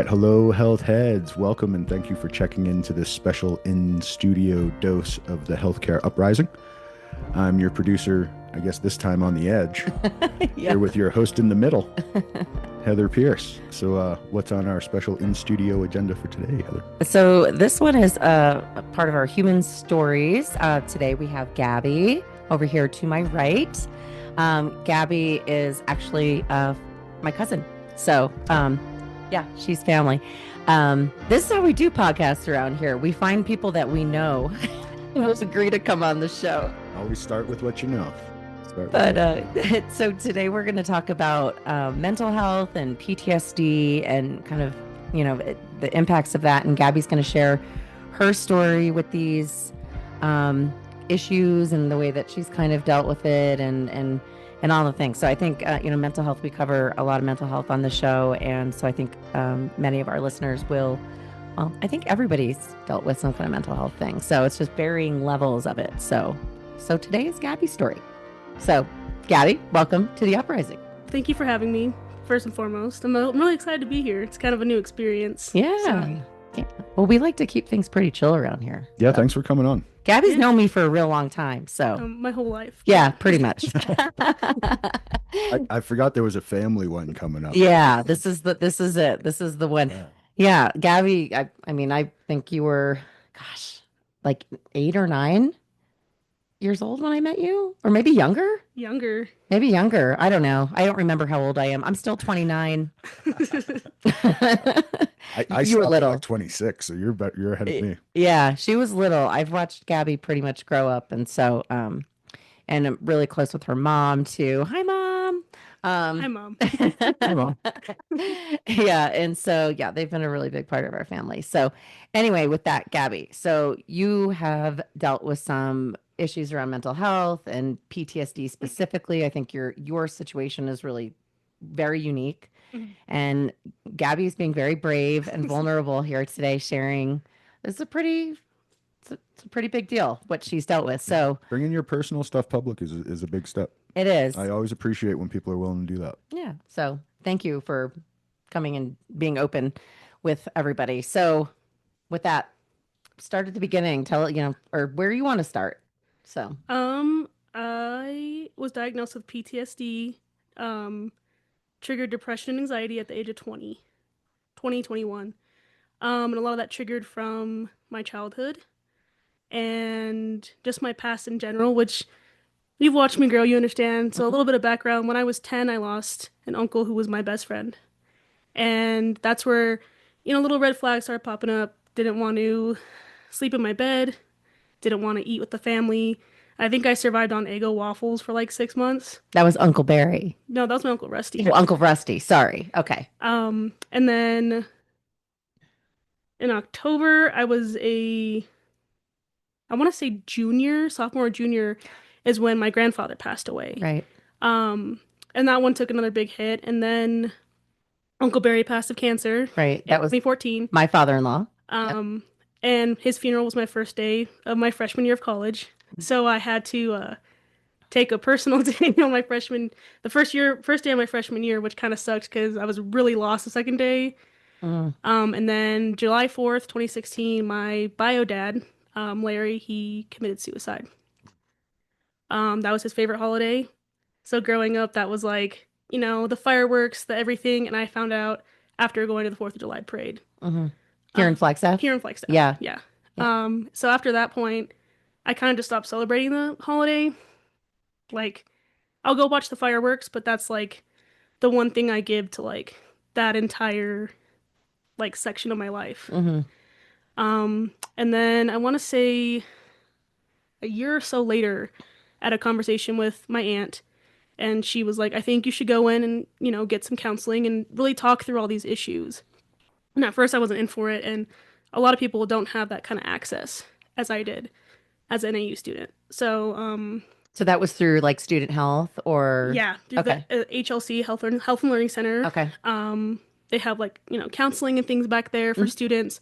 right. Hello, health heads. Welcome and thank you for checking into this special in studio dose of the healthcare uprising. I'm your producer, I guess this time on the edge, Yeah. here with your host in the middle, Heather Pierce. So, what's on our special in studio agenda for today, Heather? So this one is a part of our human stories. Today we have Gabby over here to my right. Gabby is actually my cousin. So yeah, she's family. This is how we do podcasts around here. We find people that we know and just agree to come on the show. Always start with what you know. Start with But what so today we're going to talk about mental health and PTSD and kind of, the impacts of that. And Gabby's going to share her story with these issues and the way that she's kind of dealt with it and all the things. So I think, mental health, we cover a lot of mental health on the show. And so I think many of our listeners will, well, I think everybody's dealt with some kind of mental health thing. So it's just varying levels of it. So today is Gabby's story. So, Gabby, welcome to the Uprising. Thank you for having me, first and foremost. I'm really excited to be here. It's kind of a new experience. Yeah. Well, we like to keep things pretty chill around here. Yeah, thanks for coming on. Gabby's known me for a real long time, so. My whole life. Yeah, pretty much. I forgot there was a family one coming up. Yeah, this is it. This is the one. Yeah, Gabby, I think you were, gosh, like 8 or 9 years old when I met you, or maybe younger. Maybe younger. I don't know. I don't remember how old I am. I'm still 29. I You were stopped at little. like 26, so you're ahead of me. Yeah, she was little. I've watched Gabby pretty much grow up, and so and I'm really close with her mom too. Hi, mom. Hi, Mom. Hi, Mom. Yeah, and so yeah, they've been a really big part of our family. So anyway, with that, Gabby, so you have dealt with some issues around mental health and PTSD specifically. I think your situation is really very unique. Mhm. And Gabby's being very brave and vulnerable here today, sharing. This is it's a pretty big deal what she's dealt with. So Bringing your personal stuff public is a big step. it is. I always appreciate when people are willing to do that. Yeah. So thank you for coming and being open with everybody. So with that, start at the beginning. Tell or where you want to start. So I was diagnosed with PTSD, triggered depression and anxiety at the age of 21. And a lot of that triggered from my childhood and just my past in general, which you've watched me grow, you understand. So a little bit of background. When I was 10, I lost an uncle who was my best friend. And that's where, little red flags started popping up. Didn't want to sleep in my bed, didn't want to eat with the family. I think I survived on Eggo waffles for like 6 months. that was Uncle Barry. No, that was my Uncle Rusty. Well, Uncle Rusty. Sorry. Okay. And then in October, I want to say sophomore, junior, is when my grandfather passed away. Right. And that one took another big hit. And then Uncle Barry passed of cancer. Right. in That was 2014. my father-in-law. And his funeral was my first day of my freshman year of college. So I had to take a personal day on the first day of my freshman year, which kind of sucked because I was really lost the second day. And then July 4th, 2016, my bio dad, Larry, he committed suicide. That was his favorite holiday. So growing up, that was like, the fireworks, the everything. And I found out after going to the 4th of July parade. Here in Flagstaff. Here in Flagstaff. Yeah. Yeah. So after that point, I kind of just stopped celebrating the holiday. Like, I'll go watch the fireworks, but that's like the one thing I give to like that entire like section of my life. And then I want to say a year or so later, at a conversation with my aunt, and she was like, I think you should go in and, get some counseling and really talk through all these issues. And at first I wasn't in for it, and a lot of people don't have that kind of access as I did as an AU student. So, So that was through like student health or yeah, through Okay. the HLC, Health and Learning Center. Okay. They have like, counseling and things back there for students,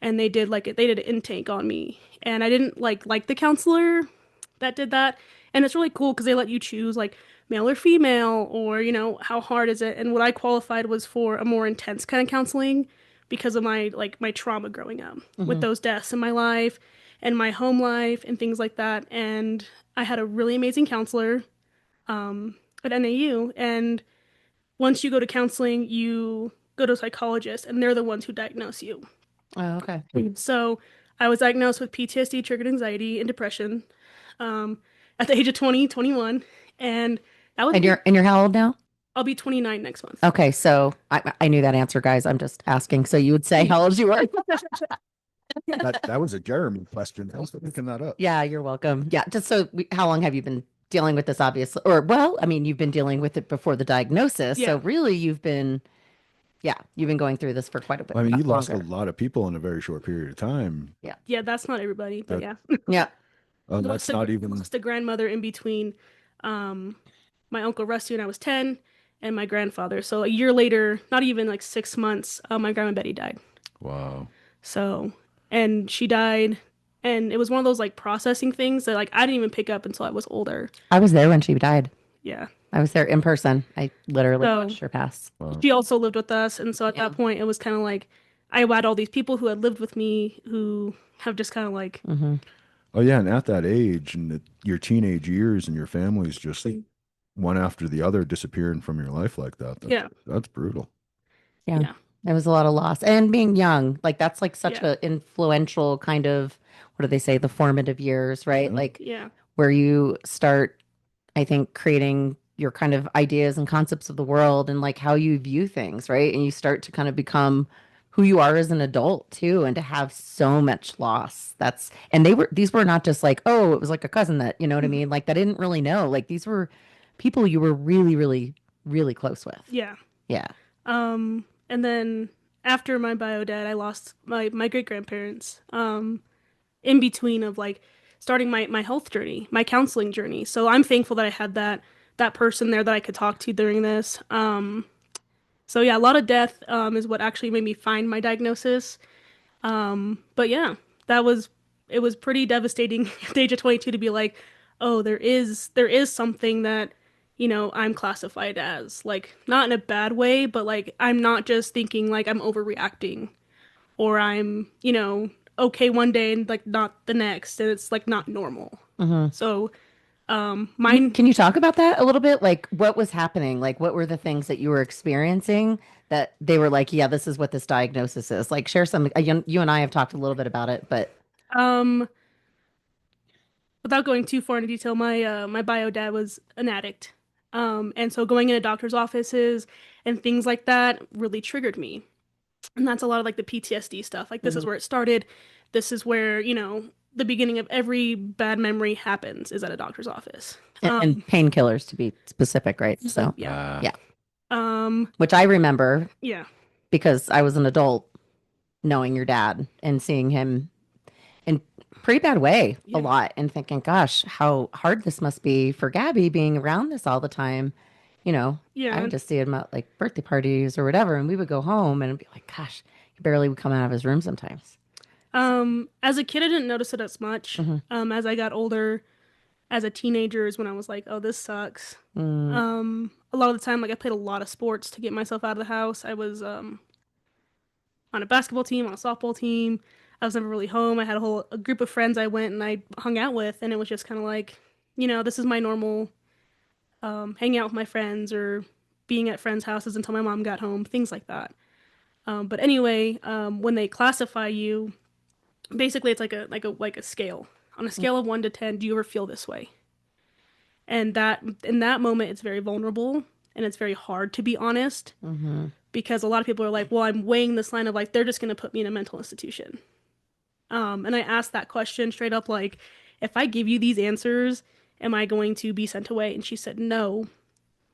and they did an intake on me, and I didn't like the counselor that did that. And it's really cool because they let you choose like male or female, or how hard is it. And what I qualified was for a more intense kind of counseling, because of my trauma growing up with Hmm. those deaths in my life and my home life and things like that. And I had a really amazing counselor at NAU. And once you go to counseling, you go to a psychologist, and they're the ones who diagnose you. Oh, okay. So I was diagnosed with PTSD, triggered anxiety, and depression um, at the age of 20, 21. And that was, And you're how old now? I'll be 29 next month. Okay, so I knew that answer, guys. I'm just asking. So you would say how old you were? That was a Jeremy question. Thanks for picking that up. Yeah, you're welcome. Yeah, just so how long have you been dealing with this, obviously? Or, well, I mean, you've been dealing with it before the diagnosis. Yeah. So really, you've been going through this for quite a bit I mean, you lost a longer. lot of people in a very short period of time. Yeah, that's not everybody, but That, yeah. Yeah. that's not even. Lost a grandmother in between um, my uncle Rusty when I was 10 and my grandfather. So a year later, not even like 6 months, my grandma Betty died. Wow. So, and she died, and it was one of those like processing things that like I didn't even pick up until I was older. I was there when she died. Yeah. I was there in person. I literally So watched her pass. Wow. she also lived with us, and so at Yeah. that point, it was kind of like I had all these people who had lived with me who have just kind of like, Hmm. Oh yeah, and at that age and your teenage years and your family's just one after the other disappearing from your life like that. yeah, That's brutal. Yeah. yeah, There was a lot of loss. And being young, like that's like such yeah, a influential kind of, what do they say, the formative years, right? Yeah. Like yeah, where you start, I think, creating your kind of ideas and concepts of the world and like how you view things, right? And you start to kind of become who you are as an adult too, and to have so much loss. And these were not just like, oh, it was like a cousin that, you know what I mean? Like that I didn't really know. Like these were people you were really, really, really close with. yeah. Yeah. And then after my bio dad, I lost my great grandparents. In between of like starting my health journey, my counseling journey. So I'm thankful that I had that person there that I could talk to during this. So yeah, a lot of death is what actually made me find my diagnosis. But yeah, that was it was pretty devastating at the age of 22 to be like, oh, there is something that I'm classified as like not in a bad way, but like I'm not just thinking like I'm overreacting or I'm okay one day and like not the next, and it's like not normal. Hmm. So Can you, mine, can you talk about that a little bit? Like what was happening? Like what were the things that you were experiencing that they were like, yeah, this is what this diagnosis is? Like share some, you and I have talked a little bit about it, but um without going too far into detail, my bio dad was an addict. And so going into doctor's offices and things like that really triggered me. And that's a lot of like the PTSD stuff. Like this is Mhm. where it started. This is where, the beginning of every bad memory happens is at a doctor's office. And painkillers to be specific, right? So Yeah. yeah, Um, which I remember yeah. because I was an adult knowing your dad and seeing him in pretty bad way a Yeah. lot and thinking, gosh, how hard this must be for Gabby being around this all the time. You know, I Yeah. would just see him at like birthday parties or whatever, and we would go home and it'd be like, gosh, he barely would come out of his room sometimes. As a kid, I didn't notice it as much. Hmm. As I got older, as a teenager is when I was like, oh, this sucks. Mm, A lot of the time, like I played a lot of sports to get myself out of the house. I was on a basketball team, on a softball team. I was never really home. I had a group of friends I went and I hung out with, and it was just kind of like, this is my normal hanging out with my friends or being at friends' houses until my mom got home, things like that. But anyway, when they classify you, basically it's like a scale. On a scale of 1 to 10, do you ever feel this way? And that in that moment, it's very vulnerable and it's very hard to be honest hmm. because a lot of people are like, well, I'm weighing this line of like they're just going to put me in a mental institution. And I asked that question straight up, like, if I give you these answers, am I going to be sent away? And she said, no,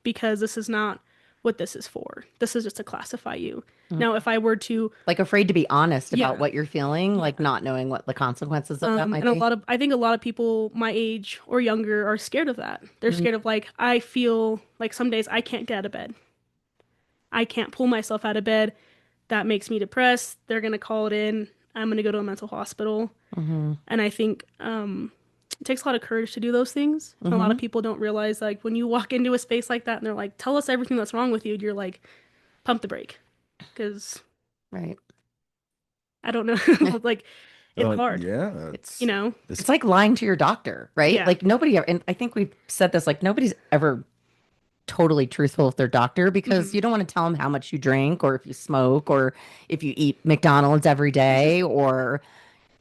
because this is not what this is for. This is just to classify you. Mm. Now, if I were to, Like afraid to be honest yeah, about what you're feeling, like not knowing what the consequences of that might and be. I think a lot of people my age or younger are scared of that. They're Mm. scared of like, I feel like some days I can't get out of bed. I can't pull myself out of bed. That makes me depressed. They're going to call it in. I'm going to go to a mental hospital. Hmm. And I think it takes a lot of courage to do those things. And a lot of Hmm. people don't realize like when you walk into a space like that and they're like, tell us everything that's wrong with you, you're like, pump the brake. Because Right. I don't know. Like it's hard, Yeah, you It's know? this. it's like lying to your doctor, right? Yeah. Like nobody, and I think we've said this, like nobody's ever totally truthful with their doctor because Hmm. you don't want to tell them how much you drink or if you smoke or if you eat McDonald's every day or,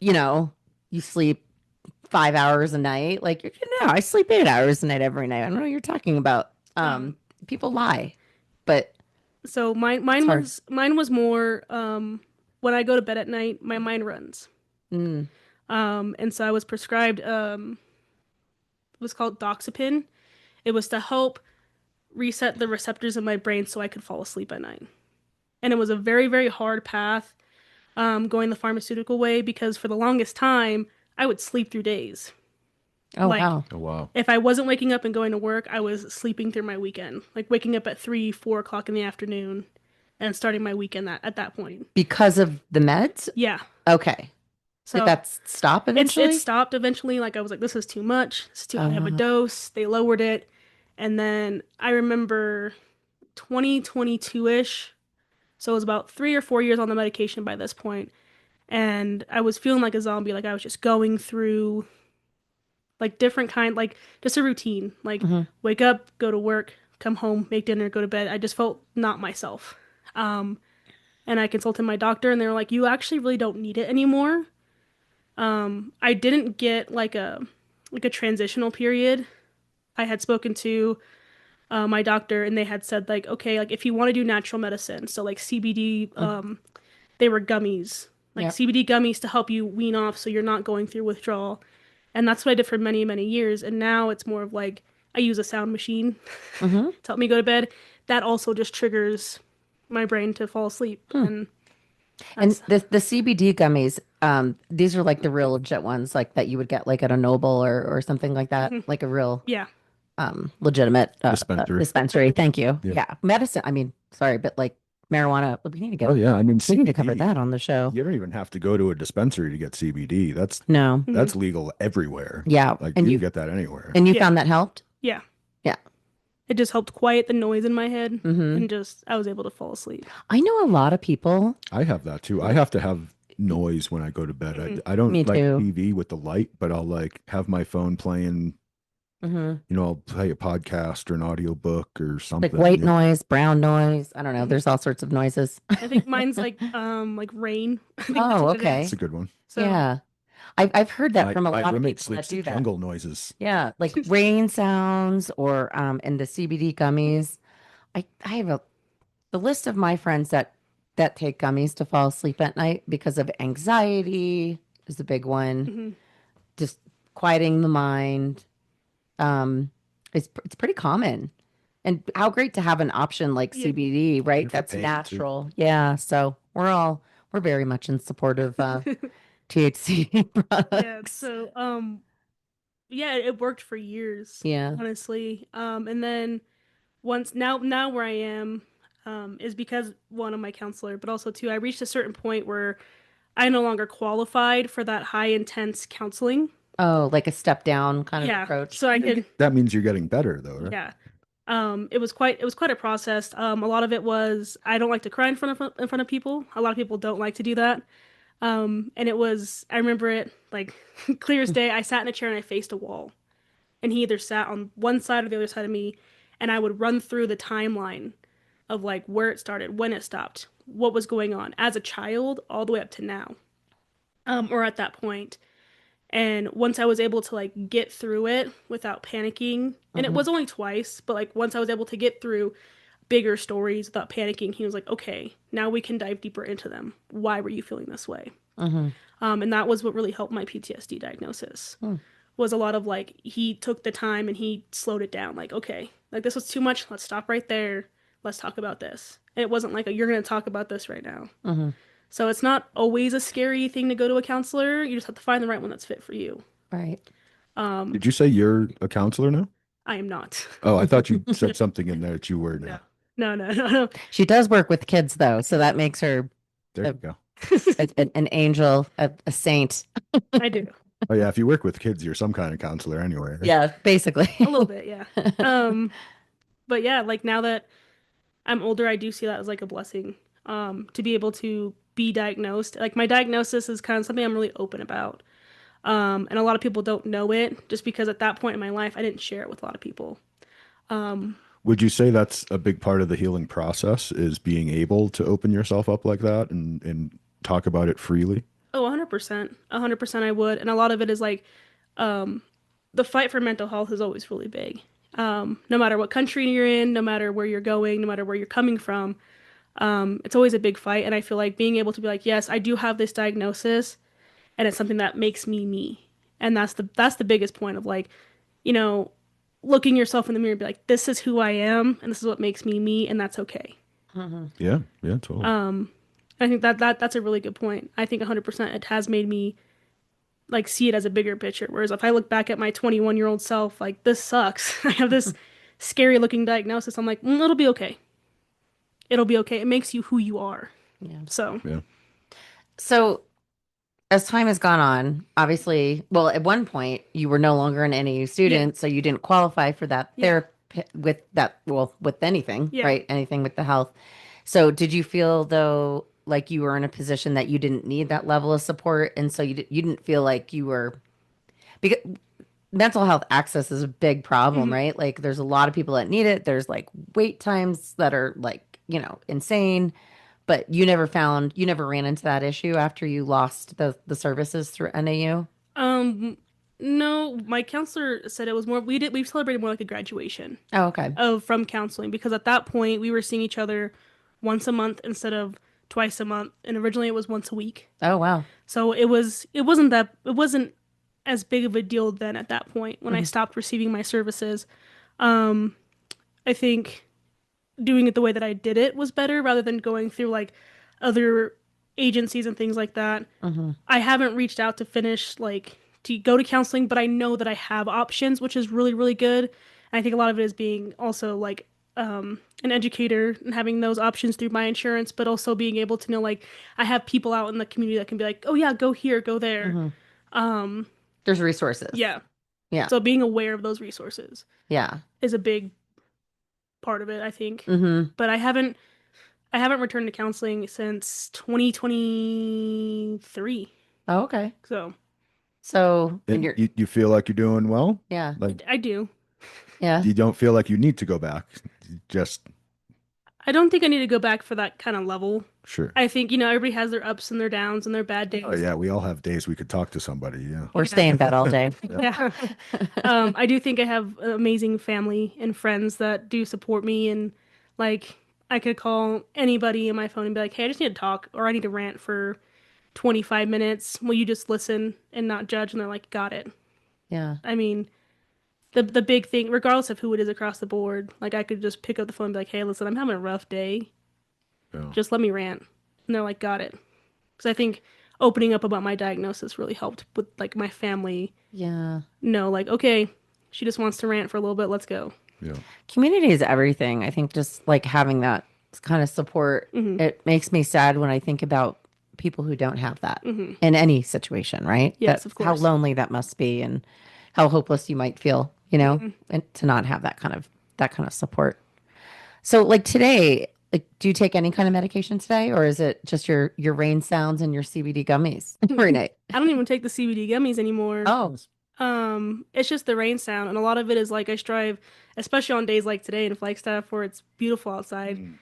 you know, you sleep 5 hours a night. Like, no, I sleep 8 hours a night every night. I don't know what you're talking about. Um, People lie, but so mine it's mine hard. was mine was more when I go to bed at night, my mind runs. Mm, And so I was prescribed it was called Doxepin. It was to help reset the receptors in my brain so I could fall asleep at night. And it was a very, very hard path going the pharmaceutical way because for the longest time, I would sleep through days. oh, Like, wow. Oh wow. if I wasn't waking up and going to work, I was sleeping through my weekend. Like, waking up at 3, 4 o'clock in the afternoon and starting my weekend at that point. Because of the meds? Yeah. Okay. Did So that stop it eventually? stopped eventually. Like, I was like, this is too much. This is too high of a Uh, dose. They lowered it. And then I remember 2022-ish. So it was about 3 or 4 years on the medication by this point. And I was feeling like a zombie. Like I was just going through like different kind, like just a routine. Like mhm. wake up, go to work, come home, make dinner, go to bed. I just felt not myself. Um, and I consulted my doctor and they were like, you actually really don't need it anymore. I didn't get like a transitional period. I had spoken to my doctor and they had said like, okay, like if you want to do natural medicine, so like CBD, Mm, they were gummies, like yep. CBD gummies to help you wean off so you're not going through withdrawal. And that's what I did for many, many years. And now it's more of like I use a sound machine Hmm. to help me go to bed. That also just triggers my brain to fall asleep. Hmm. And And that's, the CBD gummies, these are like the real legit ones, like that you would get like at a Noble or something like that, mhm. like a real Yeah. legitimate Dispensary. dispensary. Thank you. Yeah. Yeah, medicine. I mean, sorry, but like marijuana, we need to Oh get yeah. I mean, we need to cover CBD. that on the show. You don't even have to go to a dispensary to get CBD. No. Mhm. That's legal everywhere. Yeah, Like and you you can get that anywhere. and you Yeah. found that helped. Yeah. Yeah. It just helped quiet the noise in my head Hmm. and just I was able to fall asleep. I know a lot of people. I have that too. I have to have noise when I go to bed. Mhm. I don't Me like too. TV with the light, but I'll like have my phone playing, Hmm. I'll play a podcast or an audiobook or Like something. white Yeah. noise, brown noise. I don't know. Mhm. There's all sorts of noises. I think mine's like rain. I think that's Oh, what it It's okay. is. a good one. So Yeah. I've heard that My from a my lot of roommate people that sleeps to do that. jungle noises. Yeah, like rain sounds or and the CBD gummies. I have the list of my friends that take gummies to fall asleep at night because of anxiety is a big one. mhm. Just quieting the mind. Um, it's pretty common. And how great to have an option like Yeah. CBD, right? Good for That's pain too. natural. Yeah, so we're very much in support of THC Yeah. products. So yeah, it worked for years, Yeah. honestly. And then once now where I am is because one of my counselor, but also two, I reached a certain point where I no longer qualified for that high intense counseling. Oh, like a step down kind of Yeah. approach. So I could That means you're getting better though, right? yeah. It was quite a process. A lot of it was I don't like to cry in front of people. A lot of people don't like to do that. And it was I remember it like clear as day. I sat in a chair and I faced a wall. And he either sat on one side or the other side of me, and I would run through the timeline of like where it started, when it stopped, what was going on as a child, all the way up to now, or at that point. And once I was able to like get through it without panicking, and it Hmm. was only twice, but like once I was able to get through bigger stories without panicking, he was like, okay, now we can dive deeper into them. Why were you feeling this way? Hmm. And that was what really helped my PTSD diagnosis. Hmm. Was a lot of like he took the time and he slowed it down. Like, okay, like this was too much. Let's stop right there. Let's talk about this. And it wasn't like you're going to talk about this right now. Hmm. So it's not always a scary thing to go to a counselor. You just have to find the right one that's fit for you. Right. Um, Did you say you're a counselor now? I am not. Oh, I thought you said something in there that you were No, now. no. She does work with kids though, so that makes her There a, you go. an angel, a saint. I do Oh yeah, if you work with kids, you're some kind of counselor anyway. Right? Yeah, basically. a little bit, yeah. Um, but yeah, like now that I'm older, I do see that as like a blessing. To be able to be diagnosed. Like my diagnosis is kind of something I'm really open about. And a lot of people don't know it just because at that point in my life, I didn't share it with a lot of people. Um, Would you say that's a big part of the healing process is being able to open yourself up like that and talk about it freely? oh, 100%. 100% I would. And a lot of it is like, um, the fight for mental health is always really big. No matter what country you're in, no matter where you're going, no matter where you're coming from, it's always a big fight. And I feel like being able to be like, yes, I do have this diagnosis, and it's something that makes me me. And that's the biggest point of like, you know, looking yourself in the mirror and be like, this is who I am, and this is what makes me me, and that's okay. Yeah, yeah, totally. I think that's a really good point. I think 100% it has made me like see it as a bigger picture. Whereas if I look back at my 21-year-old self, like this sucks. I have this scary looking diagnosis. I'm like, it'll be okay. It'll be okay. It makes you who you are. Yeah. So, Yeah. So as time has gone on, obviously, well, at one point you were no longer an NAU yeah, student, so you didn't qualify for that yeah, therapy with that, well, with anything, yeah. right? Anything with the health. So did you feel though like you were in a position that you didn't need that level of support, and so you didn't feel like you were because mental health access is a big problem, hmm right? Like there's a lot of people that need it. There's like wait times that are like, insane. But you never ran into that issue after you lost the services through NAU? Um, no, my counselor said it was more, we celebrated more like a graduation Oh, okay. of from counseling because at that point we were seeing each other once a month instead of twice a month, and originally it was once a week. Oh, wow. So it wasn't as big of a deal then at that point when I Mhm. stopped receiving my services. Um, I think doing it the way that I did it was better rather than going through like other agencies and things like that. Mhm. I haven't reached out to finish like to go to counseling, but I know that I have options, which is really, really good. And I think a lot of it is being also like an educator and having those options through my insurance, but also being able to know like I have people out in the community that can be like, oh yeah, go here, go there. Mhm. Um, There's resources. yeah. Yeah. So being aware of those resources Yeah. is a big part of it, I think. Mhm. But I haven't returned to counseling since 2023. Oh, okay. So And And you're you feel like you're doing well? yeah. Like I do. Yeah. you don't feel like you need to go back. You just I don't think I need to go back for that kind of level. sure. I think, everybody has their ups and their downs and their bad Oh days. yeah, we all have days we could talk to somebody. Yeah. Or Yeah. stay in bed all day. Yeah. I do think I have amazing family and friends that do support me, and like I could call anybody in my phone and be like, "Hey, I just need to talk or I need to rant for 25 minutes. Will you just listen and not judge?" And they're like, "Got it." Yeah. I mean, the big thing, regardless of who it is across the board, like I could just pick up the phone and be like, "Hey, listen, I'm having a rough day. Yeah. Just let me rant." And they're like, "Got it." Because I think opening up about my diagnosis really helped with like my family Yeah. know, like, okay, she just wants to rant for a little bit. Let's go. Yeah. Community is everything. I think just like having that kind of support, hmm it makes me sad when I think about people who don't have that hmm in any situation, right? Yes, That of how course. lonely that must be and how hopeless you might feel, hmm and to not have that kind of support. So like today, like do you take any kind of medication today or is it just your rain sounds and your CBD gummies every night? I don't even take the CBD gummies anymore. Oh, It's just the rain sound, and a lot of it is like I strive, especially on days like today in Flagstaff where it's beautiful outside. Mm.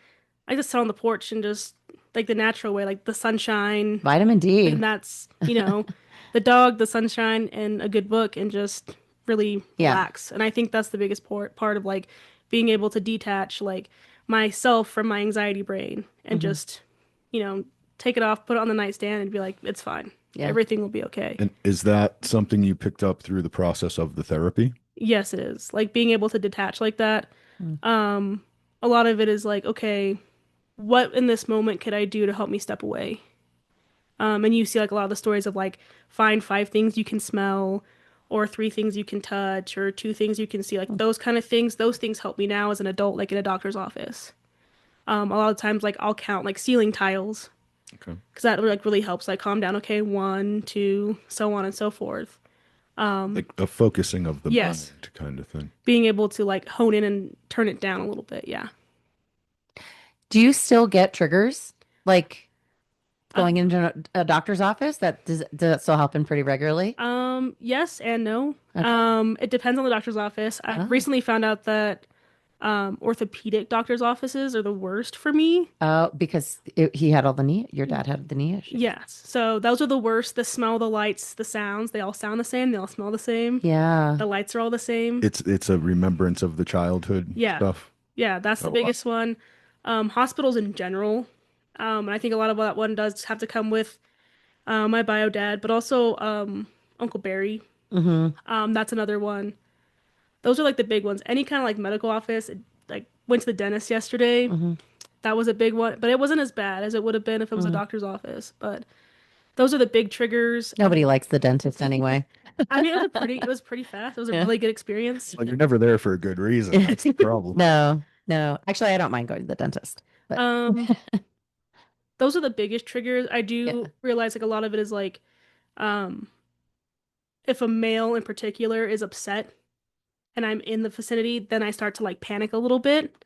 I just sit on the porch and just like the natural way, like the sunshine, vitamin D. and that's, the dog, the sunshine, and a good book, and just really Yeah. relax. And I think that's the biggest part of like being able to detach like myself from my anxiety brain and hmm just, you know, take it off, put it on the nightstand, and be like, it's fine. Yeah. Everything will be okay. And is that something you picked up through the process of the therapy? Yes, it is. Like being able to detach like that. Mm. Um, a lot of it is like, okay, what in this moment could I do to help me step away? And you see like a lot of the stories of like find 5 things you can smell or 3 things you can touch or 2 things you can see, like those kind of things. Those things help me now as an adult, like in a doctor's office. A lot of times like I'll count like ceiling tiles Okay. because that like really helps like calm down. Okay, 1, 2, so on and so forth. Like a focusing of the Yes. mind kind of thing. Being able to like hone in and turn it down a little bit. Yeah. Do you still get triggers? Like Uh, going into a doctor's office? Does that still happen pretty regularly? yes and no. Okay. It depends on the doctor's office. I Oh. recently found out that orthopedic doctor's offices are the worst for me. Oh, because he had all the knee. Your dad had the knee issues. Yes. So those are the worst. The smell, the lights, the sounds, they all sound the same. They all smell the same. Yeah. The lights are all the same. It's a remembrance of the childhood Yeah. stuff. Yeah, that's the Oh, wow. biggest one. Hospitals in general. And I think a lot of that one does have to come with my bio dad, but also Uncle Barry. Mm-hmm. That's another one. Those are like the big ones. Any kind of like medical office. Like went to the dentist yesterday. Mm-hmm. That was a big one, but it wasn't as bad as it would have been if it was a Mm-hmm. doctor's office. But those are the big triggers. Nobody likes the dentist anyway. I mean, it was pretty fast. It was a Yeah. really good experience. Well, you're never there for a good reason. That's the problem. No, no. Actually, I don't mind going to the dentist, but Um, those are the biggest triggers. I yeah. do realize like a lot of it is like, um, if a male in particular is upset and I'm in the vicinity, then I start to like panic a little bit.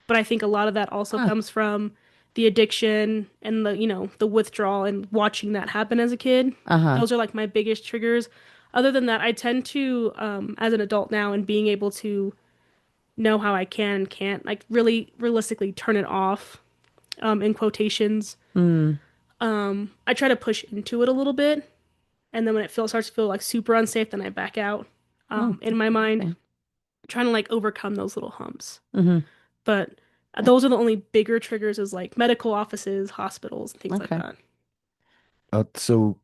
But I think a lot of that also Huh. comes from the addiction and the withdrawal and watching that happen as a kid. Uh-huh. Those are like my biggest triggers. Other than that, I tend to, as an adult now and being able to know how I can and can't, like really realistically turn it off, in quotations. Mm. I try to push into it a little bit, and then when it starts to feel like super unsafe, then I back out. Oh, In my mind, okay. trying to like overcome those little humps. Mm-hmm. But those are the only bigger triggers is like medical offices, hospitals, and things like Okay. that. So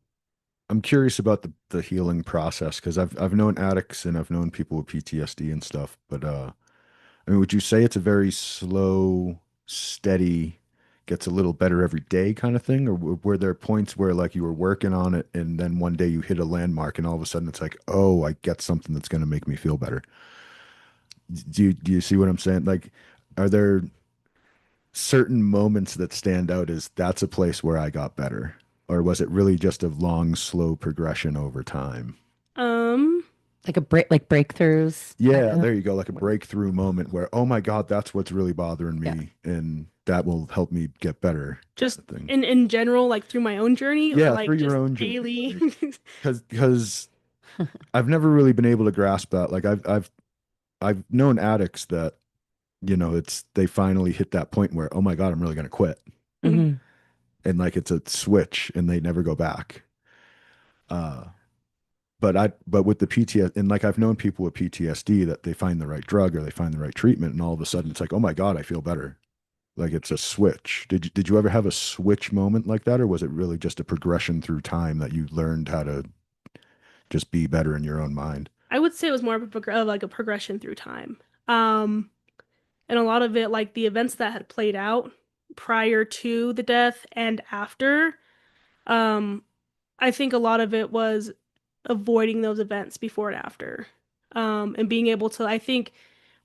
I'm curious about the healing process because I've known addicts and I've known people with PTSD and stuff, but I mean, would you say it's a very slow, steady, gets a little better every day kind of thing, or were there points where like you were working on it and then one day you hit a landmark and all of a sudden it's like, oh, I get something that's going to make me feel better? Do you see what I'm saying? Like, are there certain moments that stand out as that's a place where I got better? Or was it really just a long, slow progression over time? Um, Like a break, like breakthroughs. Kind Yeah, of. there you go. Like a breakthrough moment where, oh my God, that's what's really bothering Yeah. me, and that will help me get better, kind just of thing. in general, like through my own journey or Yeah, through like your just own daily. journey. Because I've never really been able to grasp that. Like I've known addicts that, it's they finally hit that point where, oh my God, I'm really gonna quit. Mhm. Mm-hmm. And like it's a switch and they never go back. Uh but with the PTSD, and like I've known people with PTSD that they find the right drug or they find the right treatment and all of a sudden it's like, oh my God, I feel better. Like it's a switch. Did you ever have a switch moment like that, or was it really just a progression through time that you learned how to just be better in your own mind? I would say it was more of of like a progression through time. Um, and a lot of it, like the events that had played out prior to the death and after, um, I think a lot of it was avoiding those events before and after. And being able to, I think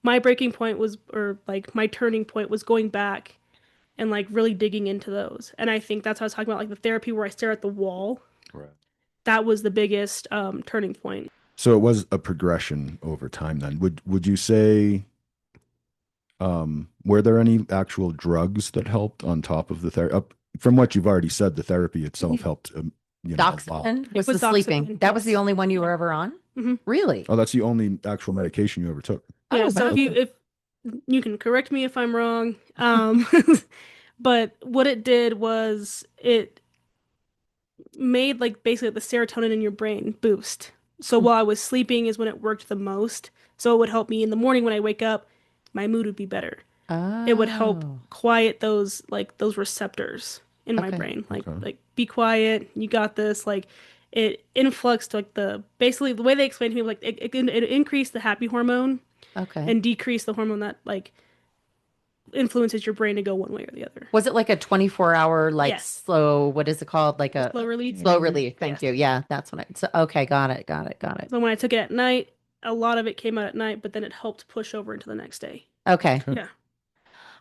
my breaking point was, or like my turning point was going back and like really digging into those. And I think that's what I was talking about, like the therapy where I stare at the wall. Right. That was the biggest turning point. So it was a progression over time then. Would you say were there any actual drugs that helped on top of the therapy? From what you've already said, the therapy itself helped, a lot. Dachshund was With the sleeping. Doxycycline, That was the yes. only one you were ever on? Hmm. Really? Oh, that's the only actual medication you ever took. Yeah, Oh, so wow. if you can correct me if I'm wrong. But what it did was it made like basically the serotonin in your brain boost. So while I was sleeping is when it worked the most. So it would help me in the morning when I wake up, my mood would be better. It would help Oh, quiet those receptors in my okay. brain. Like Okay. like be quiet, you got this. Like it influxed like the basically the way they explained to me like it increased the happy hormone Okay. and decreased the hormone that like influences your brain to go one way or the other. Was it like a 24-hour, like Yes. slow, what is it called? Like a Slow release. slow relief. Thank Yes. you. Yeah, that's what okay, got it, got it, got it. So when I took it at night, a lot of it came out at night, but then it helped push over into the next day. Okay. Okay. Yeah.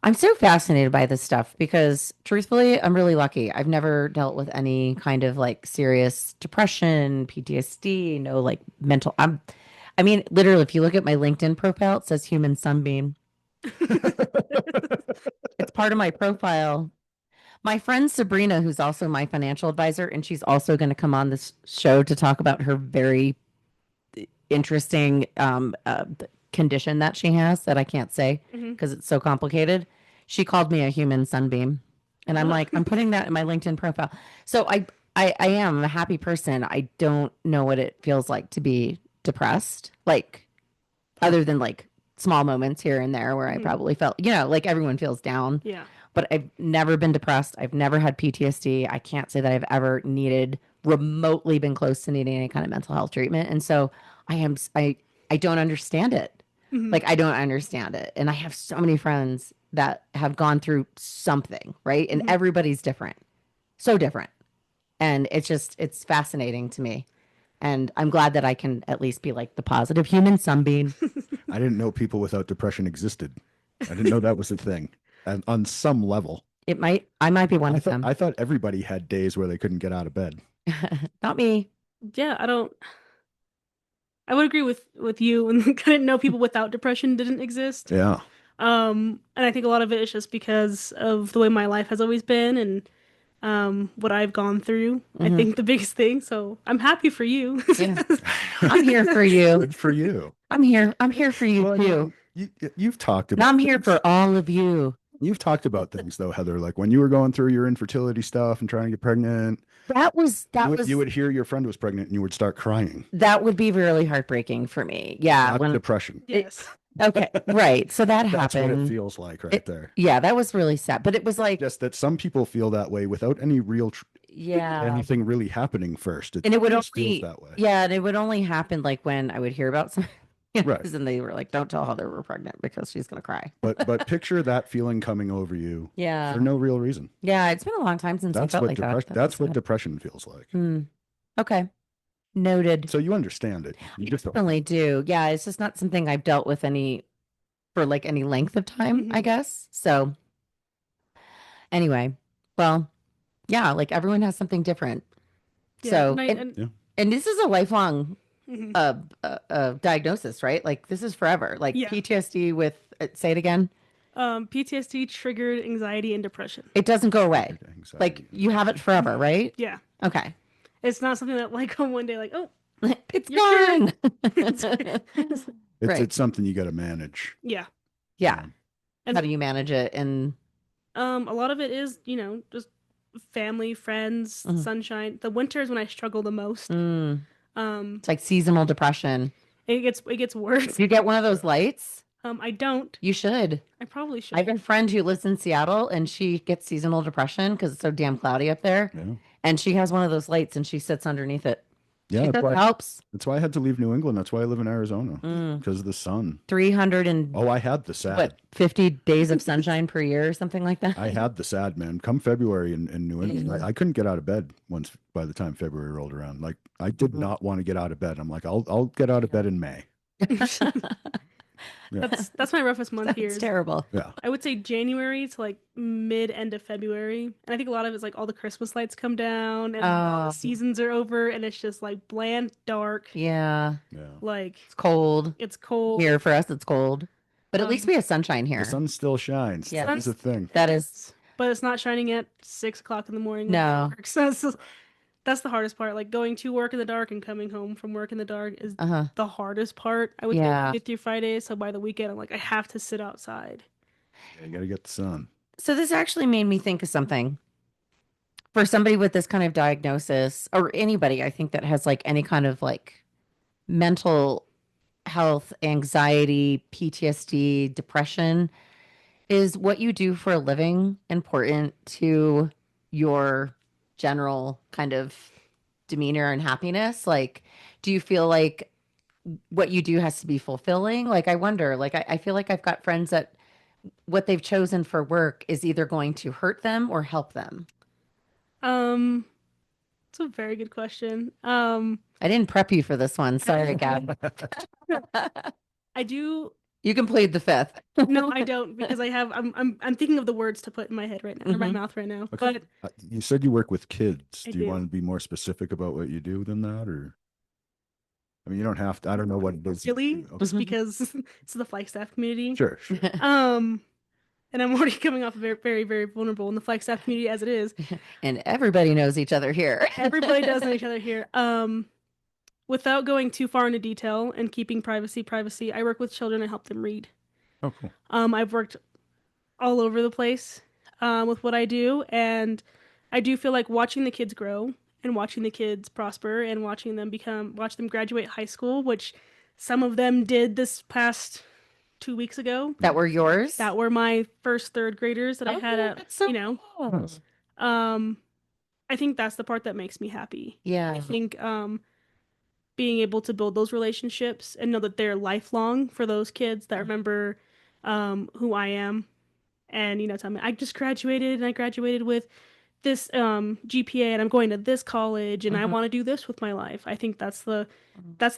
I'm so fascinated by this stuff because truthfully, I'm really lucky. I've never dealt with any kind of like serious depression, PTSD, no like mental. I mean, literally, if you look at my LinkedIn profile, it says human sunbeam. It's part of my profile. My friend Sabrina, who's also my financial advisor, and she's also going to come on this show to talk about her very interesting condition that she has that I can't say Hmm. because it's so complicated. She called me a human sunbeam. And I'm like, I'm putting that in my LinkedIn profile. So I am a happy person. I don't know what it feels like to be depressed. Like other than like small moments here and there where I Hmm. probably felt, like everyone feels down. Yeah. But I've never been depressed. I've never had PTSD. I can't say that I've ever needed remotely been close to needing any kind of mental health treatment. And so I don't understand it. Hmm. Like I don't understand it. And I have so many friends that have gone through something, right? And Hmm. everybody's different. So different. And it's fascinating to me. And I'm glad that I can at least be like the positive human sunbeam. I didn't know people without depression existed. I didn't know that was a thing. And on some level, I might be one I of thought them. I thought everybody had days where they couldn't get out of bed. Not me. Yeah, I would agree with you, and I didn't know people without depression didn't exist. Yeah. And I think a lot of it is just because of the way my life has always been and what I've gone through. I Hmm. think the biggest thing. So I'm happy for you. Yeah. I'm here for you. Good for you. I'm here. I'm here for you Well, too. you've talked And about I'm here things. for all of you. You've talked about things though, Heather, like when you were going through your infertility stuff and trying to get pregnant, That was you that would, you was would hear your friend was pregnant and you would start crying. that would be really heartbreaking for me. Yeah, That's when depression. it, Yes. okay, right. So that That's what it happened. feels like right It there. yeah, that was really sad. But it was like, Just that some people feel that way without any real yeah. anything really happening first. It And it would just feels only that way. yeah, and it would only happen like when I would hear about some Right. and they were like, don't tell Heather we're pregnant because she's gonna cry. But picture that feeling coming over you for Yeah. no real reason. Yeah, it's been a long time since I That's felt what like that. depression That's so that's what sad. depression feels like. Hmm. Okay. Noted. So you understand it. I You just don't. definitely do. Yeah, it's just not something I've dealt with for like any length of time, I Hmm. guess. So anyway, well, yeah, like everyone has something different. Yeah. So And I and and Yeah. and this is a lifelong mhm. diagnosis, right? Like this is forever. Like Yeah. PTSD with say it again. PTSD triggered anxiety and depression. It doesn't go away. Like Anxiety and you have it depression. forever, right? Yeah. Okay. It's not something that like on one day like, oh, It's you're cured. gone. It's Right. it's something you got to manage. Yeah. Yeah. How And do you manage it? And a lot of it is, just family, friends, Mhm. sunshine. The winter is when I struggle the most. Mm, Um, it's like seasonal depression. it gets worse. You get one of those lights? I don't. You should. I probably I have should. a friend who lives in Seattle and she gets seasonal depression because it's so damn cloudy up there. Yeah. And she has one of those lights and she sits underneath it. Yeah, She that's says it why helps. that's why I had to leave New England. That's why I live in Arizona Mm, because of the sun. 300 and Oh, I had the sad. what, 50 days of sunshine per year or something like that? I had the sad, man. Come February in New England, Yeah. I couldn't get out of bed once by the time February rolled around. Like I did Mhm. not want to get out of bed. I'm like, I'll get out of bed in May. Yeah. That's my roughest month here. That's terrible. Yeah. I would say January to like mid end of February. And I think a lot of it's like all the Christmas lights come down and all Oh, the seasons are over and it's just like bland, dark, yeah. Yeah. like It's cold. it's cold. Here for us, it's cold. But at least we have sunshine The here. sun still shines. Yeah. That is a thing. That is, But it's not shining at 6 o'clock in the morning when I no. work. So that's the hardest part. Like going to work in the dark and coming home from work in the dark is Uh-huh. the hardest part. I would say Yeah. Monday through Friday. So by the weekend, I'm like, I have to sit outside. Yeah, you got to get the sun. So this actually made me think of something. For somebody with this kind of diagnosis, or anybody, I think that has like any kind of like mental health, anxiety, PTSD, depression, is what you do for a living important to your general kind of demeanor and happiness? Like, do you feel like what you do has to be fulfilling? Like, I wonder, like, I feel like I've got friends that what they've chosen for work is either going to hurt them or help them. Um, it's a very good question. I didn't prep you for this one. Sorry, Gab. I do. You can plead the fifth. No, I don't because I'm thinking of the words to put in my head right now, or my Mhm. mouth right now. Okay. But You said you work with kids. I Do you do. want to be more specific about what you do than that, or I mean, you don't have to. I don't know what it is. Really, Okay. just because it's the Flagstaff community. Sure, sure. Um, and I'm already coming off very, very, very vulnerable in the Flagstaff community as it is. And everybody knows each other here. Everybody does know each other here. Without going too far into detail and keeping privacy, I work with children and help them read. Oh, cool. I've worked all over the place with what I do, and I do feel like watching the kids grow and watching the kids prosper and watch them graduate high school, which some of them did this past 2 weeks ago. That were yours? That were my first third graders that I Oh, had at, that's so cool. Nice. um, I think that's the part that makes me happy. Yeah. I think being able to build those relationships and know that they're lifelong for those kids that remember who I am and tell me I just graduated and I graduated with this GPA and I'm going to this college and I Mhm. want to do this with my life. I think that's the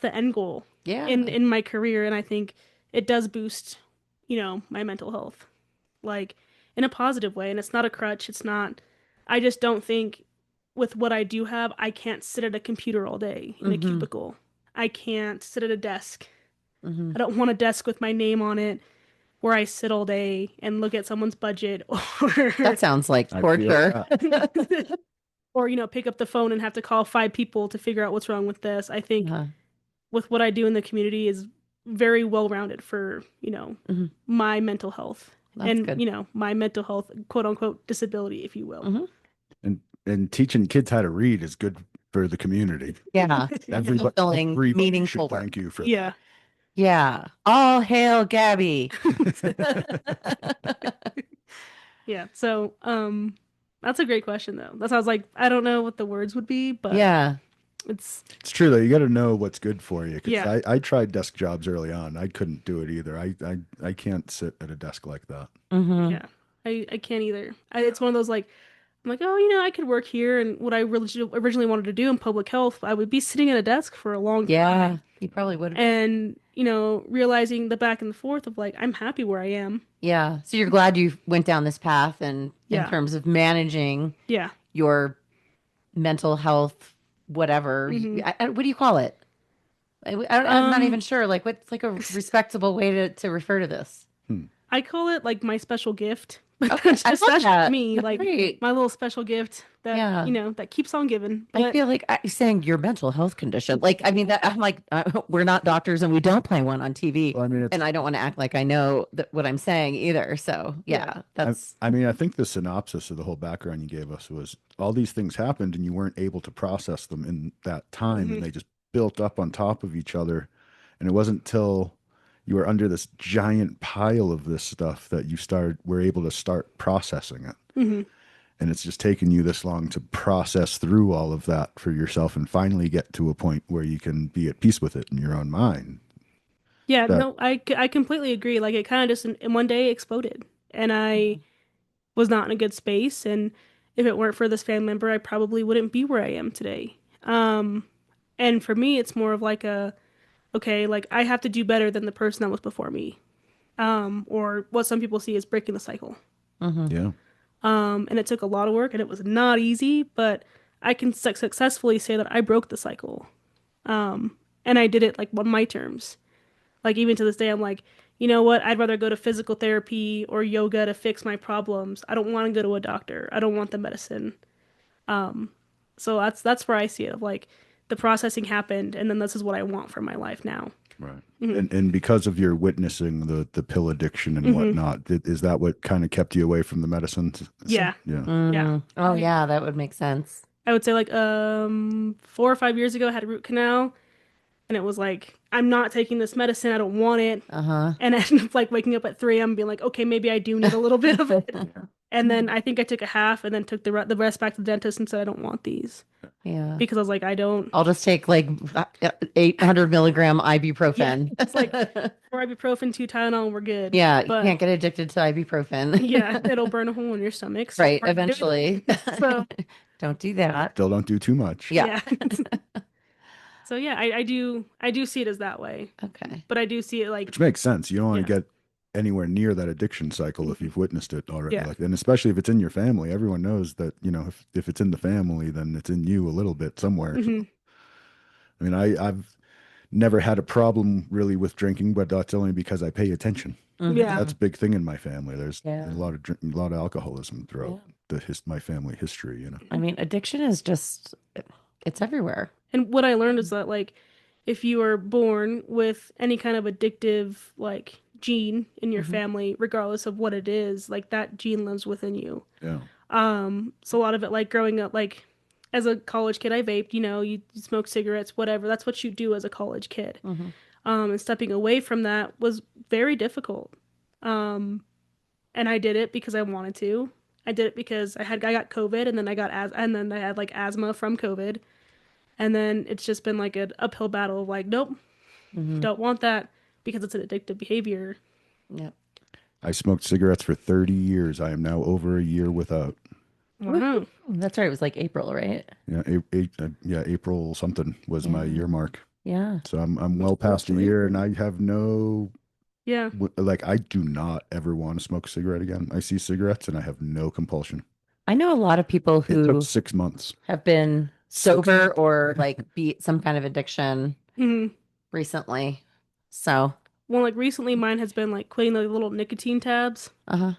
end goal Yeah. in my career, and I think it does boost my mental health, like in a positive way, and it's not a crutch. It's not. I just don't think with what I do have, I can't sit at a computer all day in a Mhm. cubicle. I can't sit at a desk. Mhm. I don't want a desk with my name on it where I sit all day and look at someone's budget or That sounds like I feel torture. that. or pick up the phone and have to call five people to figure out what's wrong with this. I think Uh, with what I do in the community is very well rounded for mhm. my mental health That's and good. my mental health, quote unquote, disability, if you will. Mhm. And teaching kids how to read is good for the community. Yeah. Fulfilling, Everybody meaningful should work. thank you for Yeah. Yeah. All hail Gabby. Yeah. So, that's a great question though. That's why I was like, I don't know what the words would be, but Yeah. it's It's true though. You got to know what's good for you. Because yeah, I tried desk jobs early on. I couldn't do it either. I can't sit at a desk like that. Hmm. yeah. I can't either. It's one of those like I'm like, oh, I could work here, and what I really originally wanted to do in public health, I would be sitting at a desk for a long Yeah. time, You probably would have. and realizing the back and forth of like, I'm happy where I am. Yeah. So you're glad you went down this path and in Yeah, terms of managing yeah. your mental health, whatever. Hmm. What do you call it? I'm not Um, even sure. Like, what's like a respectable way to refer to this? Hmm. I call it like my special gift, but Okay, I love that's just that. me, That's like great. my little special gift that Yeah. that keeps on giving. I But feel like saying your mental health condition. Like, I mean, that I'm like, we're not doctors and we don't play one on TV. Well, I mean, And it's I don't want to act like I know what I'm saying either. So, yeah, yeah, I, that's, I mean, I think the synopsis of the whole background you gave us was all these things happened and you weren't able to process them in that time, hmm and they just built up on top of each other. And it wasn't till you were under this giant pile of this stuff that were able to start processing it. hmm And it's just taken you this long to process through all of that for yourself and finally get to a point where you can be at peace with it in your own mind. yeah. That No, I completely agree. Like it kind of just in one day exploded, and I was not in a good space. And if it weren't for this family member, I probably wouldn't be where I am today. Um, and for me, it's more of like okay, like I have to do better than the person that was before me. Or what some people see as breaking the cycle. mhm. yeah. And it took a lot of work and it was not easy, but I can successfully say that I broke the cycle. And I did it like on my terms. Like even to this day, I'm like, you know what? I'd rather go to physical therapy or yoga to fix my problems. I don't want to go to a doctor. I don't want the medicine. So that's where I see it. Of like the processing happened, and then this is what I want for my life now. Right. Hmm. And because of your witnessing the pill addiction and Hmm. whatnot, is that what kind of kept you away from the medicines? Yeah, Yeah. yeah. Oh, yeah, that would make sense. I would say like 4 or 5 years ago, I had a root canal, and it was like I'm not taking this medicine. I don't want it. Uh-huh. And I ended up like waking up at 3 a.m. being like, okay, maybe I do need a little bit of it. And then I think I took a half and then took the rest back to the dentist and said I don't want these Yeah. because I was like I don't. I'll just take like 800 milligram Yeah, ibuprofen. it's like 4 ibuprofen, 2 Tylenol, and we're good. Yeah, you But can't get addicted to ibuprofen. yeah, it'll burn a hole in your stomach. So Right, we're not doing eventually. it. So Don't do that. Still don't do too much. Yeah. yeah. So yeah, I do see it as that way, Okay. but I do see it like Which makes sense. You don't want yeah, to get anywhere near that addiction cycle if Mhm. you've witnessed it already. Yeah. Like, and especially if it's in your family, everyone knows that, if it's in the family, then it's in you a little bit somewhere. So, Hmm. I mean, I've never had a problem really with drinking, but that's only because I pay attention. Yeah. That's a big thing in my family. There's Yeah. a lot of alcoholism Yeah. throughout my family history, you know. I mean, addiction is just, it's everywhere. And what I learned is that like if you are born with any kind of addictive like gene in your Hmm. family, regardless of what it is, like that gene lives within you. Yeah. So a lot of it like growing up like as a college kid I vaped, you smoke cigarettes, whatever. That's what you do as a college kid. Hmm. And stepping away from that was very difficult. Um, and I did it because I wanted to. I did it because I got COVID and then and then I had like asthma from COVID. And then it's just been like an uphill battle of like, nope, Hmm. don't want that because it's an addictive behavior. Yep. I smoked cigarettes for 30 years. I am now over a year without. Wow. Woohoo. That's right. It was like April, right? Yeah, yeah, April something was my Yeah. year mark. Yeah. So I'm well past a year, and I have no Yeah. like I do not ever want to smoke a cigarette again. I see cigarettes, and I have no compulsion. I know a lot of people It took who 6 months. have been sober or like beat some kind of addiction Hmm. recently. So, Well, like recently mine has been like quitting the little nicotine tabs. uh-huh.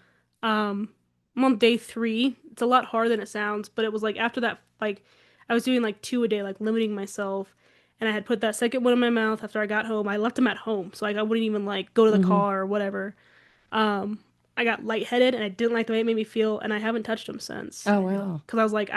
Um, I'm on day 3. It's a lot harder than it sounds, but it was like after that, like I was doing like 2 a day, like limiting myself. And I had put that second one in my mouth after I got home. I left them at home, so like I wouldn't even like go to the Hmm. car or whatever. Um, I got lightheaded and I didn't like the way it made me feel, and I haven't touched them since. Oh, wow. Because I was like,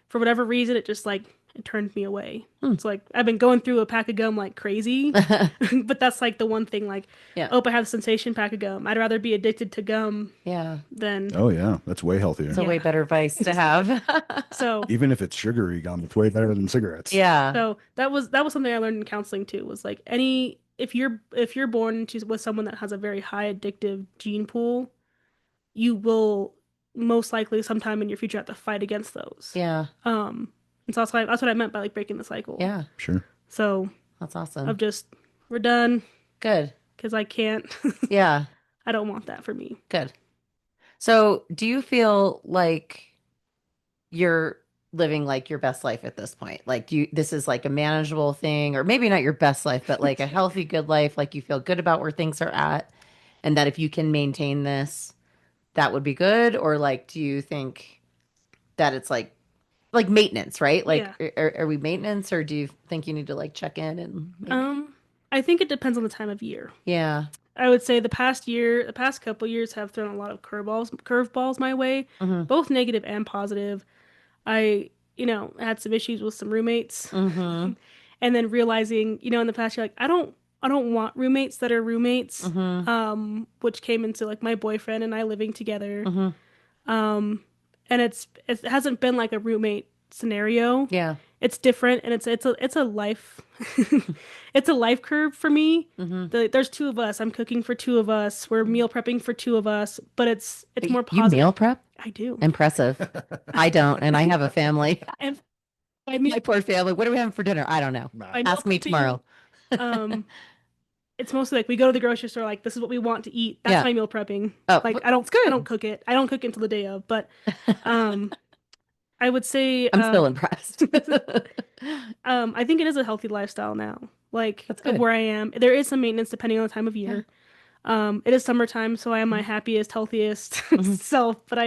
for whatever reason, it just like it turned me away. Hmm. It's like I've been going through a pack of gum like crazy, but that's like the one thing like, Yeah. oh, I have the sensation pack of gum. I'd rather be addicted to gum Yeah. than Oh yeah, that's way healthier. It's a way yeah. better vice to have. So Even if it's sugary gum, it's way better than cigarettes. Yeah. so that was something I learned in counseling too. Was like any if you're born with someone that has a very high addictive gene pool, you will most likely sometime in your future have to fight against those. Yeah. Um, and so that's what I meant by like breaking the cycle. Yeah. Sure. So That's of awesome. just we're done Good. because I can't. Yeah. I don't want that for me. Good. So, do you feel like you're living like your best life at this point? Like this is like a manageable thing, or maybe not your best life, but like a healthy, good life. Like you feel good about where things are at, and that if you can maintain this, that would be good. Or like, do you think that it's like maintenance, right? Like, Yeah. are we maintenance, or do you think you need to like check in and maybe? I think it depends on the time of year. Yeah. I would say the past couple years have thrown a lot of curveballs my way, Mm-hmm. both negative and positive. I, had some issues with some roommates, Mm-hmm. and then realizing, in the past, you're like, I don't want roommates that are roommates. Mm-hmm. Which came into like my boyfriend and I living together. Mm-hmm. Um, and it hasn't been like a roommate scenario. Yeah. It's different, and it's a life it's a life curve for me. Mm-hmm. There's 2 of us. I'm cooking for 2 of us. We're meal prepping for 2 of us, but it's more You positive. meal prep? I do. Impressive. I don't, and I have a family. And by meal, My poor family. What are we having for dinner? I don't know. by meal Ask me prepping, tomorrow. um, it's mostly like we go to the grocery store, like this is what we want to eat. That's Yeah. my meal prepping. Oh, Like it's I good. don't cook it. I don't cook it until the day of, but um, I would say I'm still impressed. I think it is a healthy lifestyle now. Like That's of good. where I am. There is some maintenance depending on the time of year. It is summertime, so I am my happiest, healthiest Mhm. self. But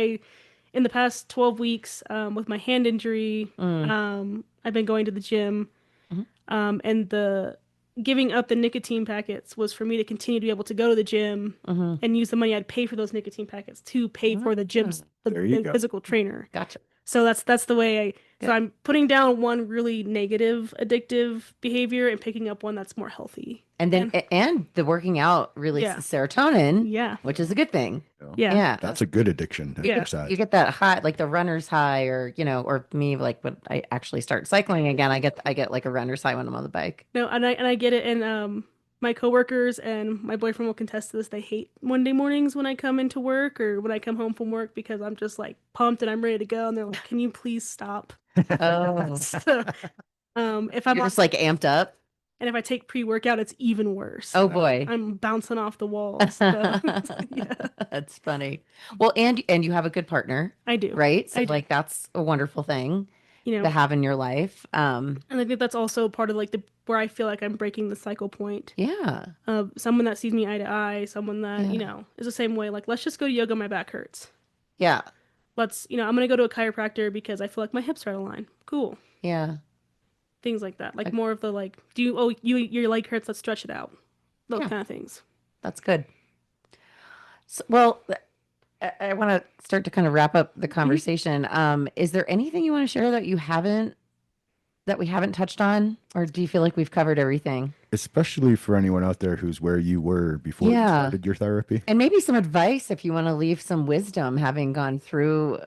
in the past 12 weeks, with my hand injury, Mm. I've been going to the gym. Mhm. And the giving up the nicotine packets was for me to continue to be able to go to the gym Mhm. and use the money I'd pay for those nicotine packets to pay for the gym's There you the go. physical trainer. Gotcha. So that's the way so Good. I'm putting down one really negative addictive behavior and picking up one that's more healthy. And then and the working out releases serotonin, Yeah. which is a good thing. Yeah. Yeah. That's a good addiction Yeah. exercise. You get that high, like the runner's high, or or me, like when I actually start cycling again, I get like a runner's high when I'm on the bike. No, and I get it, and my coworkers and my boyfriend will contest this. They hate Monday mornings when I come into work or when I come home from work because I'm just like pumped and I'm ready to go, and they're like, "Can you please stop?" Oh, So, if I'm you're on, just like amped up. and if I take pre-workout, it's even worse. Oh boy. I'm bouncing off the walls. So, yeah, That's funny. Well, and you have a good partner, I do. right? So I do. like that's a wonderful thing. you to know, have in your life. and I think that's also part of like the where I feel like I'm breaking the cycle point Yeah. of someone that sees me eye to eye, someone that, Yeah. is the same way. Like, let's just go to yoga, my back hurts. Yeah. I'm gonna go to a chiropractor because I feel like my hips are out of line. Cool. Yeah. Things like that. Like I- more of the like, your leg hurts, let's stretch it out. Those yeah. kind of things. That's good. So, well, I want to start to kind of wrap up the Mhm. conversation. Is there anything you want to share that we haven't touched on, or do you feel like we've covered everything? Especially for anyone out there who's where you were before you Yeah. started your therapy. And maybe some advice if you want to leave some wisdom having gone through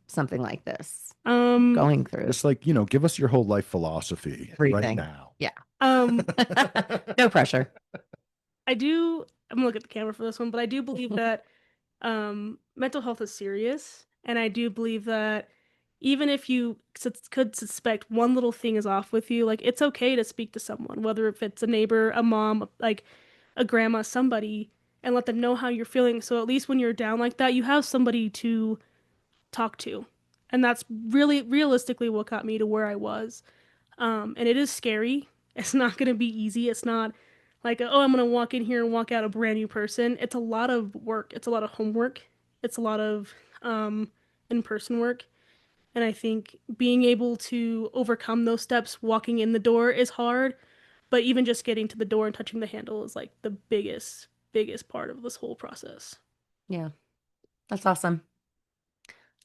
something like this, Um, going through Just like, give us your whole life philosophy right everything. now. Yeah. um, No pressure. I'm gonna look at the camera for this one, but I do believe that mental health is serious, and I do believe that even if you could suspect one little thing is off with you, like it's okay to speak to someone, whether if it's a neighbor, a mom, like a grandma, somebody, and let them know how you're feeling. So at least when you're down like that, you have somebody to talk to, and that's really realistically what got me to where I was. And it is scary. It's not gonna be easy. It's not like, oh, I'm gonna walk in here and walk out a brand new person. It's a lot of work. It's a lot of homework. It's a lot of in-person work. And I think being able to overcome those steps walking in the door is hard, but even just getting to the door and touching the handle is like the biggest part of this whole process. Yeah. That's awesome.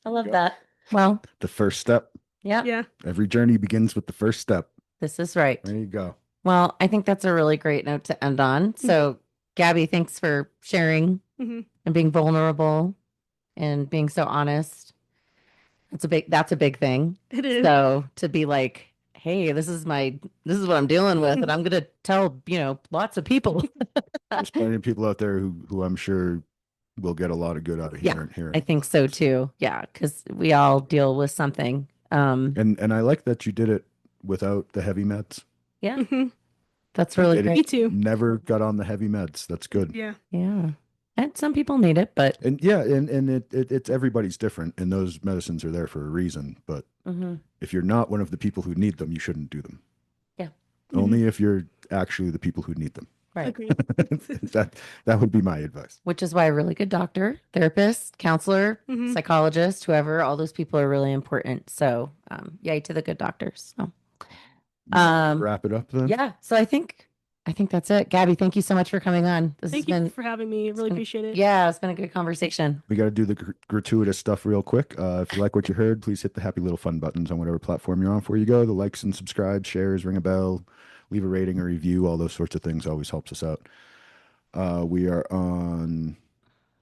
I love Go. that. Well, The first step. yeah, Yeah. Every journey begins with the first step. this is right. There you go. Well, I think that's a really great note to end on. So, Gabby, thanks for sharing Mm-hmm. and being vulnerable and being so honest. That's a big thing. It is. So to be like, hey, this is what I'm dealing with, and I'm gonna tell, lots of people. There's plenty of people out there who I'm sure will get a lot of good out of Yeah, hearing. I think so too. Yeah, because we all deal with something. And I like that you did it without the heavy meds. Yeah, Mm-hmm. that's really It Me great. too. never got on the heavy meds. That's good. Yeah. Yeah, and some people need it, but And yeah, and it's everybody's different, and those medicines are there for a reason. But mhm. if you're not one of the people who need them, you shouldn't do them. Yeah. Only if you're actually the people who need them. Right. Agreed. That would be my advice. Which is why a really good doctor, therapist, counselor, Mhm. psychologist, whoever, all those people are really important. So, yay to the good doctors. So, Wrap it up then. yeah. So I think that's it. Gabby, thank you so much for coming on. This Thank has you been, for having me. I really appreciate it. yeah, it's been a good conversation. We got to do the gratuitous stuff real quick. If you like what you heard, please hit the happy little fun buttons on whatever platform you're on before you go. The likes and subscribe, shares, ring a bell, leave a rating or review. All those sorts of things always helps us out. We are on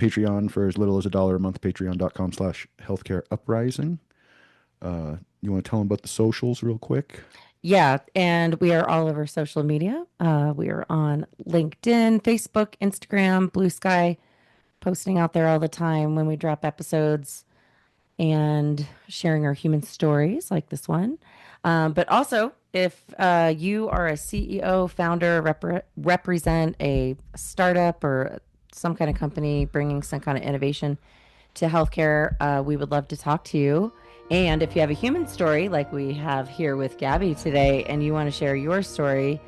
Patreon for as little as $1 a month, patreon.com/healthcare uprising. You want to tell them about the socials real quick? Yeah. And we are all over social media. We are on LinkedIn, Facebook, Instagram, Blue Sky, posting out there all the time when we drop episodes and sharing our human stories like this one. But also, if you are a CEO, founder, represent a startup or some kind of company bringing some kind of innovation to healthcare, we would love to talk to you. And if you have a human story like we have here with Gabby today, and you want to share your story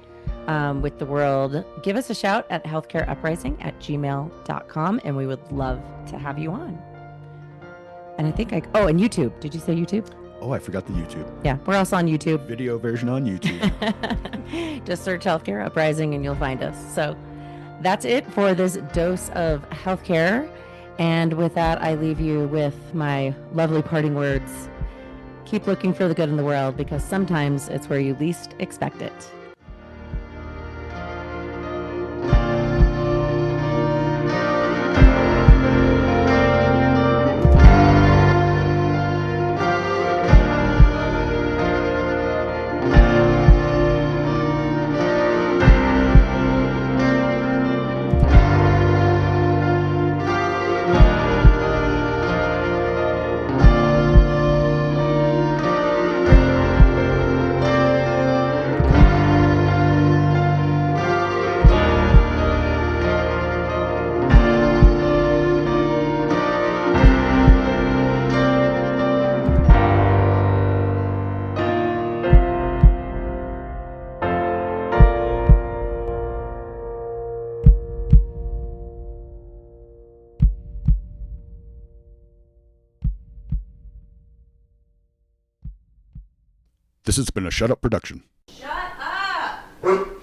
with the world, give us a shout at healthcareuprising@gmail.com, and we would love to have you on. And I think and YouTube. Did you say YouTube? Oh, I forgot the YouTube. Yeah, we're also on YouTube. Video version on YouTube. Just search Healthcare Uprising and you'll find us. So that's it for this dose of healthcare. And with that, I leave you with my lovely parting words. Keep looking for the good in the world, because sometimes it's where you least expect it. This has been a Shut Up production. Shut up!